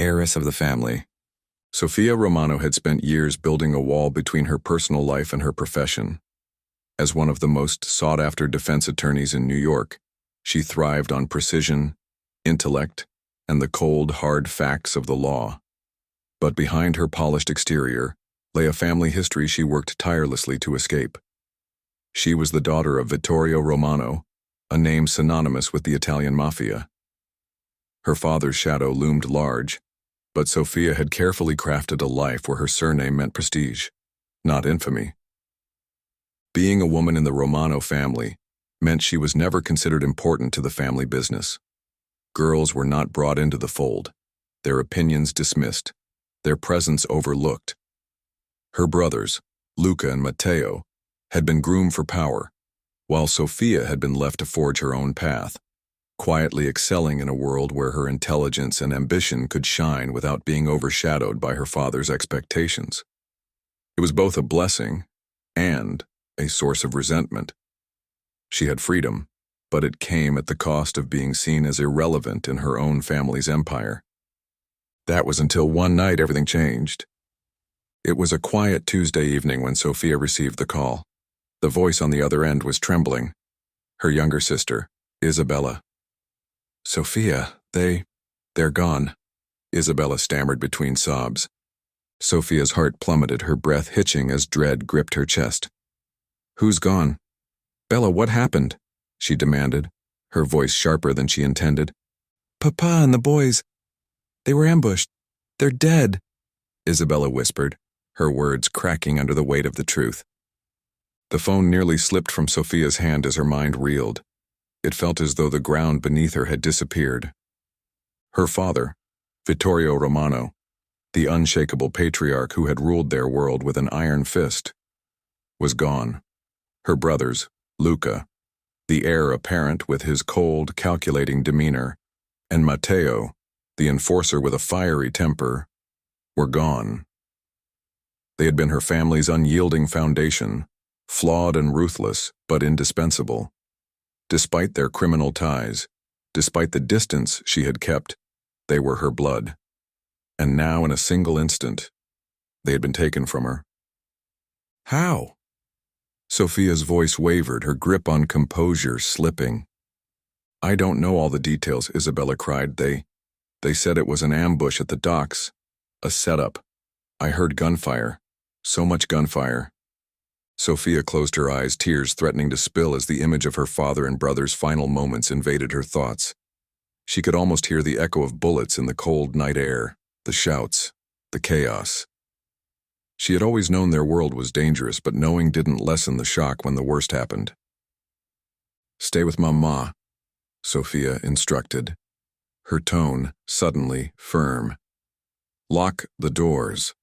heiress of the family. Sofia Romano had spent years building a wall between her personal life and her profession. As one of the most sought-after defense attorneys in New York, she thrived on precision, intellect, and the cold, hard facts of the law. But behind her polished exterior lay a family history she worked tirelessly to escape. She was the daughter of Vittorio Romano, a name synonymous with the Italian Mafia. Her father's shadow loomed large, but Sofia had carefully crafted a life where her surname meant prestige, not infamy. Being a woman in the Romano family meant she was never considered important to the family business. Girls were not brought into the fold, their opinions dismissed, their presence overlooked. Her brothers, Luca and Matteo, had been groomed for power, while Sofia had been left to forge her own path, quietly excelling in a world where her intelligence and ambition could shine without being overshadowed by her father's expectations. It was both a blessing and a source of resentment. She had freedom, but it came at the cost of being seen as irrelevant in her own family's empire. That was until one night everything changed. It was a quiet Tuesday evening when Sofia received the call. The voice on the other end was trembling. Her younger sister, Isabella. "Sofia, they're gone," Isabella stammered between sobs. Sofia's heart plummeted, her breath hitching as dread gripped her chest. "Who's gone?" "Bella, what happened?" she demanded, her voice sharper than she intended. "Papa and the boys, they were ambushed. They're dead," Isabella whispered, her words cracking under the weight of the truth. The phone nearly slipped from Sofia's hand as her mind reeled. It felt as though the ground beneath her had disappeared. Her father, Vittorio Romano, the unshakable patriarch who had ruled their world with an iron fist, was gone. Her brothers, Luca, the heir apparent with his cold, calculating demeanor, and Matteo, the enforcer with a fiery temper, were gone. They had been her family's unyielding foundation, flawed and ruthless, but indispensable. Despite their criminal ties, despite the distance she had kept, they were her blood. And now, in a single instant, they had been taken from her. "How?" Sofia's voice wavered, her grip on composure slipping. "I don't know all the details," Isabella cried. They said it was an ambush at the docks, a setup. I heard gunfire, so much gunfire." Sofia closed her eyes, tears threatening to spill as the image of her father and brother's final moments invaded her thoughts. She could almost hear the echo of bullets in the cold night air, the shouts, the chaos. She had always known their world was dangerous, but knowing didn't lessen the shock when the worst happened. "Stay with Mama," Sofia instructed, her tone suddenly firm. "Lock the doors.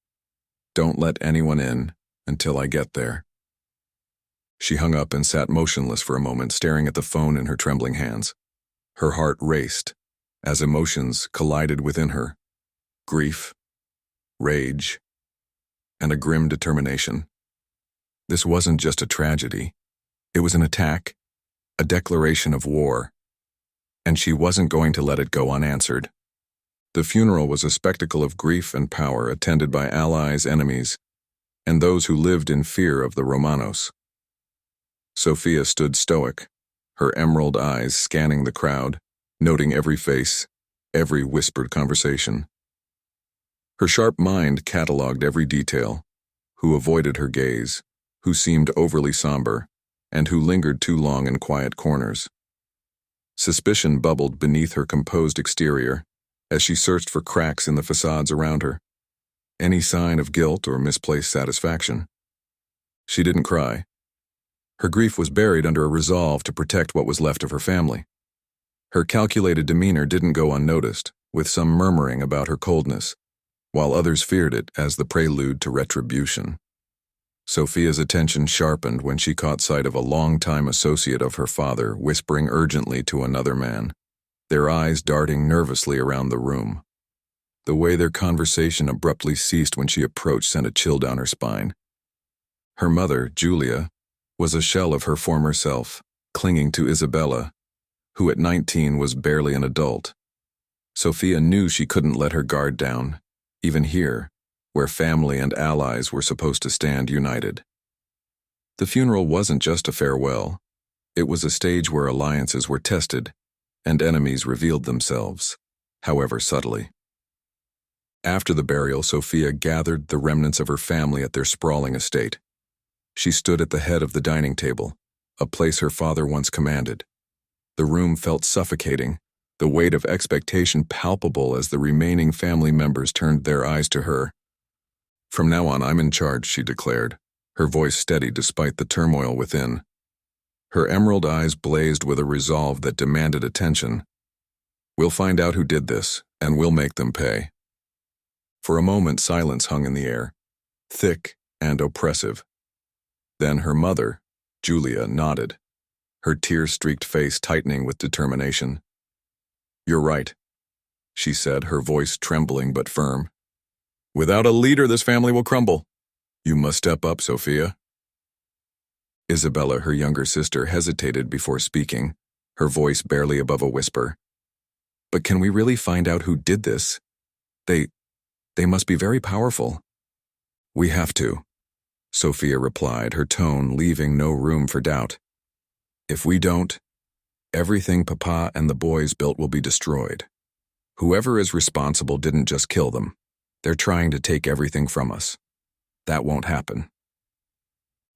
Don't let anyone in until I get there." She hung up and sat motionless for a moment, staring at the phone in her trembling hands. Her heart raced as emotions collided within her. Grief, rage, and a grim determination. This wasn't just a tragedy. It was an attack, a declaration of war, and she wasn't going to let it go unanswered. The funeral was a spectacle of grief and power, attended by allies, enemies, and those who lived in fear of the Romanos. Sofia stood stoic, her emerald eyes scanning the crowd, noting every face, every whispered conversation. Her sharp mind catalogued every detail: who avoided her gaze, who seemed overly somber, and who lingered too long in quiet corners. Suspicion bubbled beneath her composed exterior as she searched for cracks in the facades around her. Any sign of guilt or misplaced satisfaction? She didn't cry. Her grief was buried under a resolve to protect what was left of her family. Her calculated demeanor didn't go unnoticed, with some murmuring about her coldness, while others feared it as the prelude to retribution. Sofia's attention sharpened when she caught sight of a longtime associate of her father whispering urgently to another man, their eyes darting nervously around the room. The way their conversation abruptly ceased when she approached sent a chill down her spine. Her mother, Julia, was a shell of her former self, clinging to Isabella, who at 19 was barely an adult. Sofia knew she couldn't let her guard down, even here, where family and allies were supposed to stand united. The funeral wasn't just a farewell. It was a stage where alliances were tested and enemies revealed themselves, however subtly. After the burial, Sofia gathered the remnants of her family at their sprawling estate. She stood at the head of the dining table, a place her father once commanded. The room felt suffocating, the weight of expectation palpable as the remaining family members turned their eyes to her. "From now on, I'm in charge," she declared, her voice steady despite the turmoil within. Her emerald eyes blazed with a resolve that demanded attention. "We'll find out who did this, and we'll make them pay." For a moment, silence hung in the air, thick and oppressive. Then her mother, Julia, nodded, her tear-streaked face tightening with determination. "You're right," she said, her voice trembling but firm. "Without a leader, this family will crumble. You must step up, Sofia." Isabella, her younger sister, hesitated before speaking, her voice barely above a whisper. "But can we really find out who did this? They must be very powerful." "We have to," Sofia replied, her tone leaving no room for doubt. "If we don't, everything Papa and the boys built will be destroyed. Whoever is responsible didn't just kill them. They're trying to take everything from us. That won't happen."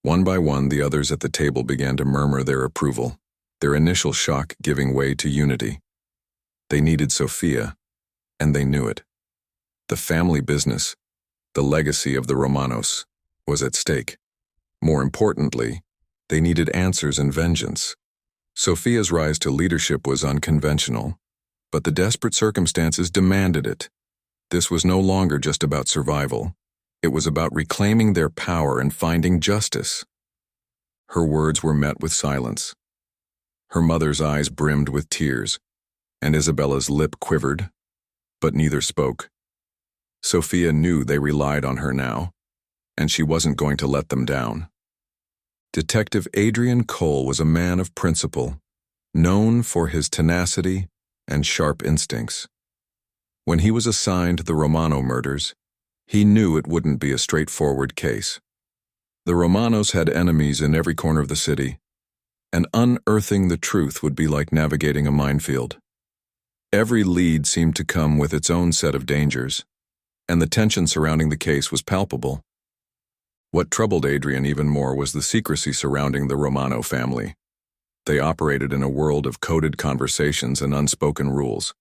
One by one, the others at the table began to murmur their approval, their initial shock giving way to unity. They needed Sofia, and they knew it. The family business, the legacy of the Romanos, was at stake. More importantly, they needed answers and vengeance. Sofia's rise to leadership was unconventional, but the desperate circumstances demanded it. This was no longer just about survival. It was about reclaiming their power and finding justice. Her words were met with silence. Her mother's eyes brimmed with tears, and Isabella's lip quivered, but neither spoke. Sofia knew they relied on her now, and she wasn't going to let them down. Detective Adrian Cole was a man of principle, known for his tenacity and sharp instincts. When he was assigned the Romano murders, he knew it wouldn't be a straightforward case. The Romanos had enemies in every corner of the city, and unearthing the truth would be like navigating a minefield. Every lead seemed to come with its own set of dangers, and the tension surrounding the case was palpable. What troubled Adrian even more was the secrecy surrounding the Romano family. They operated in a world of coded conversations and unspoken rules,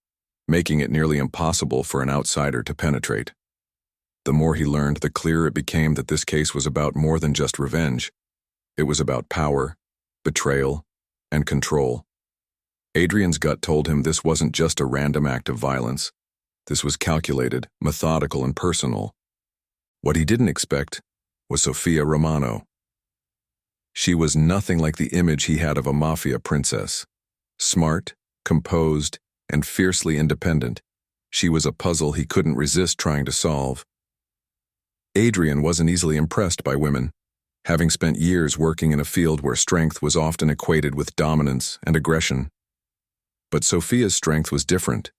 making it nearly impossible for an outsider to penetrate. The more he learned, the clearer it became that this case was about more than just revenge. It was about power, betrayal, and control. Adrian's gut told him this wasn't just a random act of violence. This was calculated, methodical, and personal. What he didn't expect was Sofia Romano. She was nothing like the image he had of a Mafia princess. Smart, composed, and fiercely independent, she was a puzzle he couldn't resist trying to solve. Adrian wasn't easily impressed by women, having spent years working in a field where strength was often equated with dominance and aggression. But Sofia's strength was different.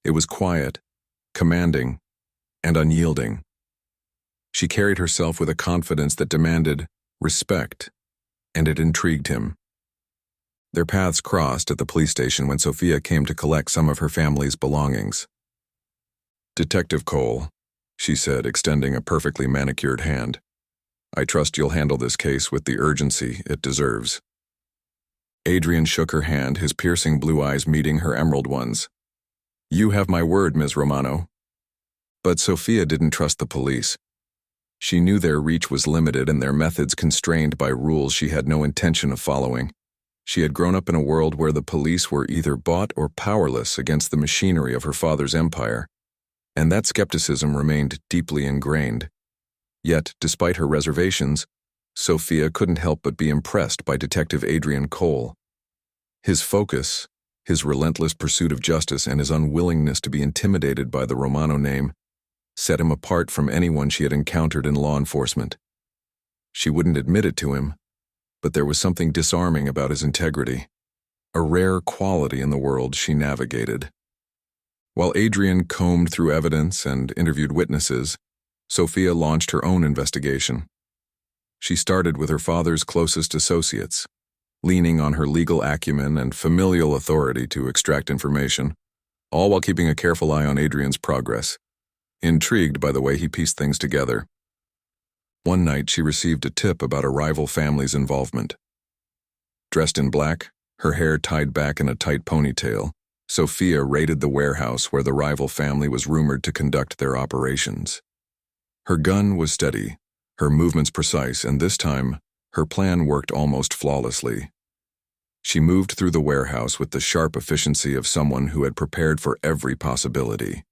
It was quiet, commanding, and unyielding. She carried herself with a confidence that demanded respect, and it intrigued him. Their paths crossed at the police station when Sofia came to collect some of her family's belongings. "Detective Cole," she said, extending a perfectly manicured hand, "I trust you'll handle this case with the urgency it deserves." Adrian shook her hand, his piercing blue eyes meeting her emerald ones. "You have my word, Ms. Romano." But Sofia didn't trust the police. She knew their reach was limited and their methods constrained by rules she had no intention of following. She had grown up in a world where the police were either bought or powerless against the machinery of her father's empire, and that skepticism remained deeply ingrained. Yet, despite her reservations, Sofia couldn't help but be impressed by Detective Adrian Cole. His focus, his relentless pursuit of justice, and his unwillingness to be intimidated by the Romano name set him apart from anyone she had encountered in law enforcement. She wouldn't admit it to him, but there was something disarming about his integrity, a rare quality in the world she navigated. While Adrian combed through evidence and interviewed witnesses, Sofia launched her own investigation. She started with her father's closest associates, leaning on her legal acumen and familial authority to extract information, all while keeping a careful eye on Adrian's progress, intrigued by the way he pieced things together. One night she received a tip about a rival family's involvement. Dressed in black, her hair tied back in a tight ponytail, Sofia raided the warehouse where the rival family was rumored to conduct their operations. Her gun was steady, her movements precise, and this time, her plan worked almost flawlessly. She moved through the warehouse with the sharp efficiency of someone who had prepared for every possibility.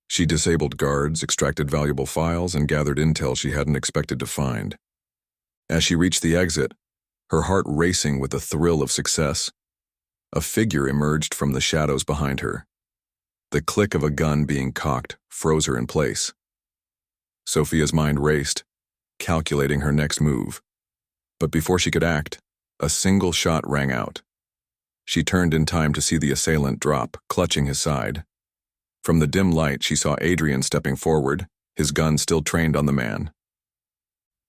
She disabled guards, extracted valuable files, and gathered intel she hadn't expected to find. As she reached the exit, her heart racing with the thrill of success, a figure emerged from the shadows behind her. The click of a gun being cocked froze her in place. Sofia's mind raced, calculating her next move. But before she could act, a single shot rang out. She turned in time to see the assailant drop, clutching his side. From the dim light, she saw Adrian stepping forward, his gun still trained on the man.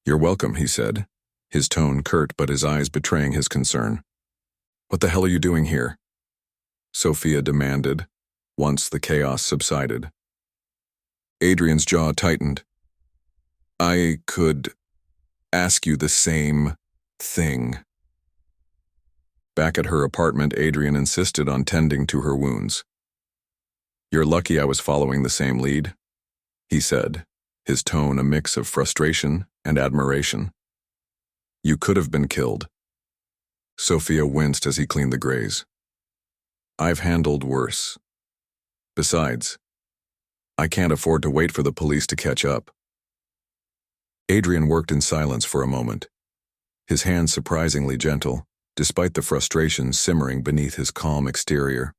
"You're welcome," he said, his tone curt but his eyes betraying his concern. "What the hell are you doing here?" Sofia demanded, once the chaos subsided. Adrian's jaw tightened. "I could ask you the same thing." Back at her apartment, Adrian insisted on tending to her wounds. "You're lucky I was following the same lead," he said, his tone a mix of frustration and admiration. "You could have been killed." Sofia winced as he cleaned the graze. "I've handled worse. Besides, I can't afford to wait for the police to catch up." Adrian worked in silence for a moment, his hands surprisingly gentle, despite the frustration simmering beneath his calm exterior.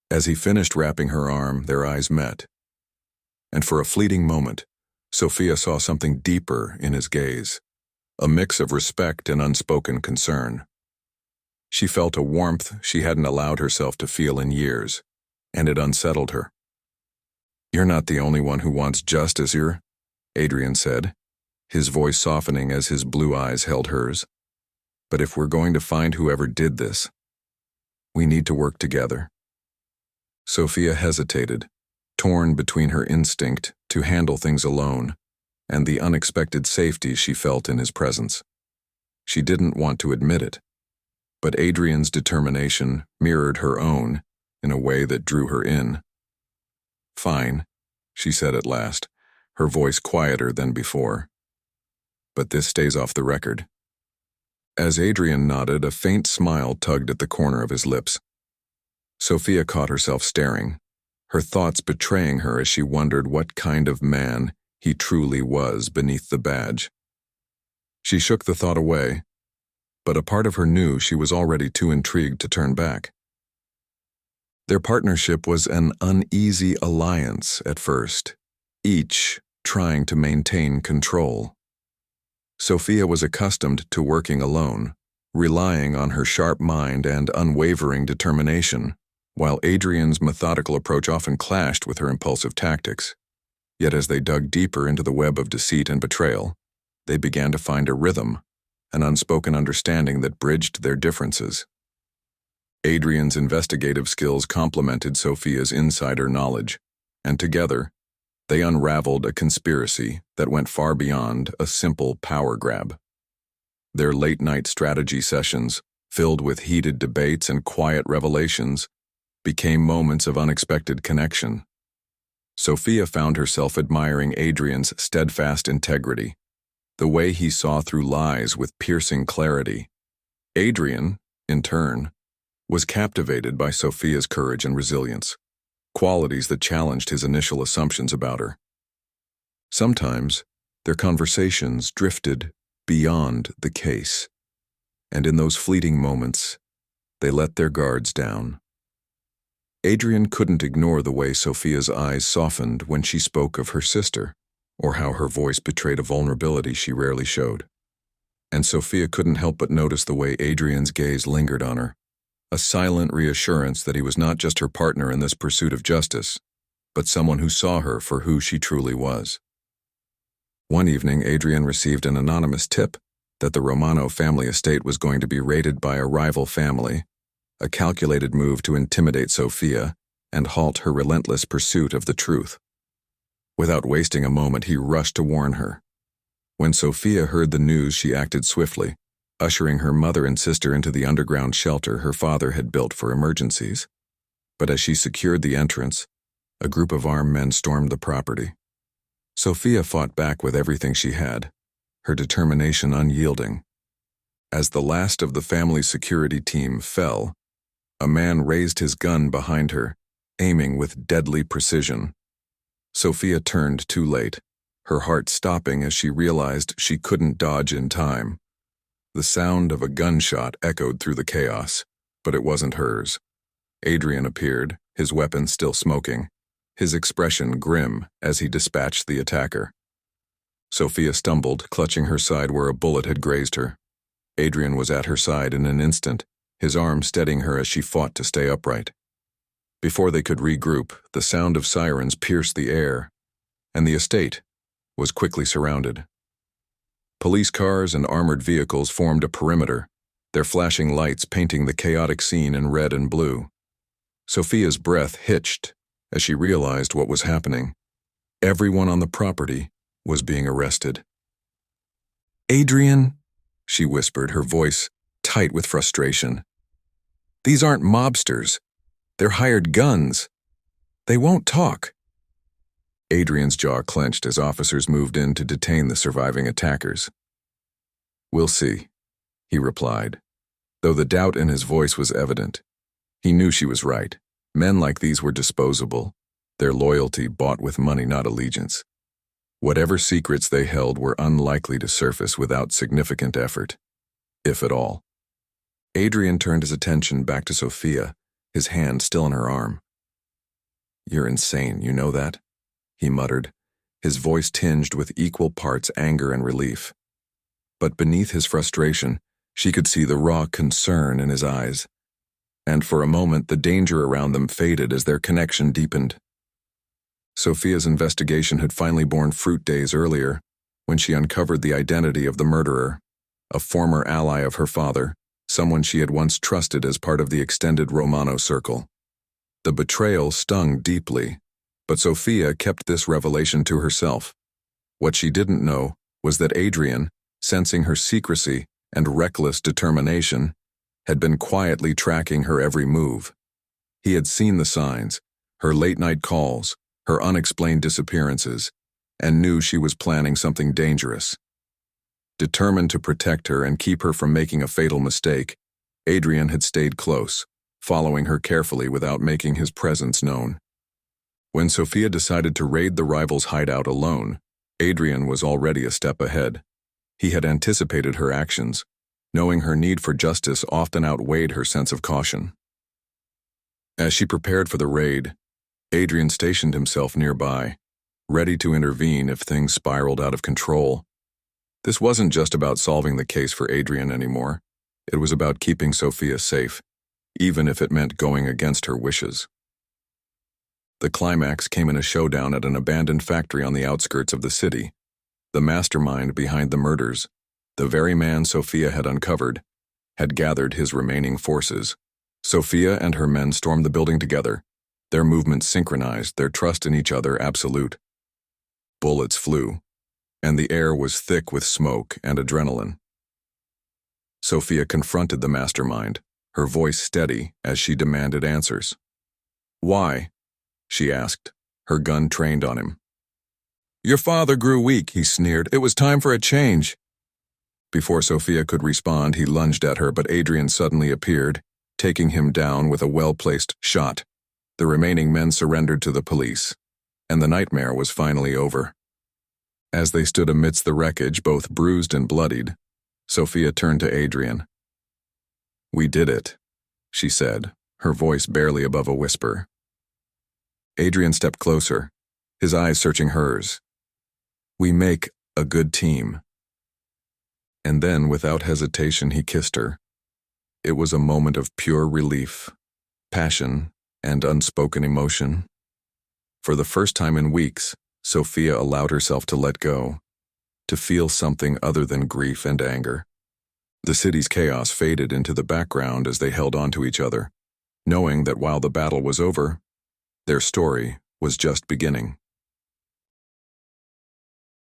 As he finished wrapping her arm, their eyes met. And for a fleeting moment, Sofia saw something deeper in his gaze, a mix of respect and unspoken concern. She felt a warmth she hadn't allowed herself to feel in years, and it unsettled her. "You're not the only one who wants justice here," Adrian said, his voice softening as his blue eyes held hers. "But if we're going to find whoever did this, we need to work together." Sofia hesitated, torn between her instinct to handle things alone and the unexpected safety she felt in his presence. She didn't want to admit it, but Adrian's determination mirrored her own in a way that drew her in. "Fine," she said at last, her voice quieter than before. "But this stays off the record." As Adrian nodded, a faint smile tugged at the corner of his lips. Sofia caught herself staring, her thoughts betraying her as she wondered what kind of man he truly was beneath the badge. She shook the thought away, but a part of her knew she was already too intrigued to turn back. Their partnership was an uneasy alliance at first, each trying to maintain control. Sofia was accustomed to working alone, relying on her sharp mind and unwavering determination, while Adrian's methodical approach often clashed with her impulsive tactics. Yet as they dug deeper into the web of deceit and betrayal, they began to find a rhythm, an unspoken understanding that bridged their differences. Adrian's investigative skills complemented Sofia's insider knowledge, and together, they unraveled a conspiracy that went far beyond a simple power grab. Their late-night strategy sessions, filled with heated debates and quiet revelations, became moments of unexpected connection. Sofia found herself admiring Adrian's steadfast integrity, the way he saw through lies with piercing clarity. Adrian, in turn, was captivated by Sofia's courage and resilience, qualities that challenged his initial assumptions about her. Sometimes, their conversations drifted beyond the case, and in those fleeting moments, they let their guards down. Adrian couldn't ignore the way Sofia's eyes softened when she spoke of her sister, or how her voice betrayed a vulnerability she rarely showed. And Sofia couldn't help but notice the way Adrian's gaze lingered on her, a silent reassurance that he was not just her partner in this pursuit of justice, but someone who saw her for who she truly was. One evening, Adrian received an anonymous tip that the Romano family estate was going to be raided by a rival family, a calculated move to intimidate Sofia and halt her relentless pursuit of the truth. Without wasting a moment, he rushed to warn her. When Sofia heard the news, she acted swiftly, ushering her mother and sister into the underground shelter her father had built for emergencies. But as she secured the entrance, a group of armed men stormed the property. Sofia fought back with everything she had, her determination unyielding. As the last of the family security team fell, a man raised his gun behind her, aiming with deadly precision. Sofia turned too late, her heart stopping as she realized she couldn't dodge in time. The sound of a gunshot echoed through the chaos, but it wasn't hers. Adrian appeared, his weapon still smoking, his expression grim as he dispatched the attacker. Sofia stumbled, clutching her side where a bullet had grazed her. Adrian was at her side in an instant, his arm steadying her as she fought to stay upright. Before they could regroup, the sound of sirens pierced the air, and the estate was quickly surrounded. Police cars and armored vehicles formed a perimeter, their flashing lights painting the chaotic scene in red and blue. Sofia's breath hitched as she realized what was happening. Everyone on the property was being arrested. "Adrian," she whispered, her voice tight with frustration. "These aren't mobsters. They're hired guns. They won't talk." Adrian's jaw clenched as officers moved in to detain the surviving attackers. "We'll see," he replied, though the doubt in his voice was evident. He knew she was right. Men like these were disposable, their loyalty bought with money, not allegiance. Whatever secrets they held were unlikely to surface without significant effort, if at all. Adrian turned his attention back to Sofia, his hand still on her arm. "You're insane, you know that?" he muttered, his voice tinged with equal parts anger and relief. But beneath his frustration, she could see the raw concern in his eyes. And for a moment, the danger around them faded as their connection deepened. Sofia's investigation had finally borne fruit days earlier, when she uncovered the identity of the murderer, a former ally of her father, someone she had once trusted as part of the extended Romano circle. The betrayal stung deeply, but Sofia kept this revelation to herself. What she didn't know was that Adrian, sensing her secrecy and reckless determination, had been quietly tracking her every move. He had seen the signs, her late-night calls, her unexplained disappearances, and knew she was planning something dangerous. Determined to protect her and keep her from making a fatal mistake, Adrian had stayed close, following her carefully without making his presence known. When Sofia decided to raid the rival's hideout alone, Adrian was already a step ahead. He had anticipated her actions, knowing her need for justice often outweighed her sense of caution. As she prepared for the raid, Adrian stationed himself nearby, ready to intervene if things spiraled out of control. This wasn't just about solving the case for Adrian anymore. It was about keeping Sofia safe, even if it meant going against her wishes. The climax came in a showdown at an abandoned factory on the outskirts of the city. The mastermind behind the murders, the very man Sofia had uncovered, had gathered his remaining forces. Sofia and her men stormed the building together, their movements synchronized, their trust in each other absolute. Bullets flew, and the air was thick with smoke and adrenaline. Sofia confronted the mastermind, her voice steady as she demanded answers. "Why?" she asked, her gun trained on him. "Your father grew weak," he sneered. "It was time for a change." Before Sofia could respond, he lunged at her, but Adrian suddenly appeared, taking him down with a well-placed shot. The remaining men surrendered to the police, and the nightmare was finally over. As they stood amidst the wreckage, both bruised and bloodied, Sofia turned to Adrian. "We did it," she said, her voice barely above a whisper. Adrian stepped closer, his eyes searching hers. "We make a good team." And then, without hesitation, he kissed her. It was a moment of pure relief, passion, and unspoken emotion. For the first time in weeks, Sofia allowed herself to let go, to feel something other than grief and anger. The city's chaos faded into the background as they held on to each other, knowing that while the battle was over, their story was just beginning.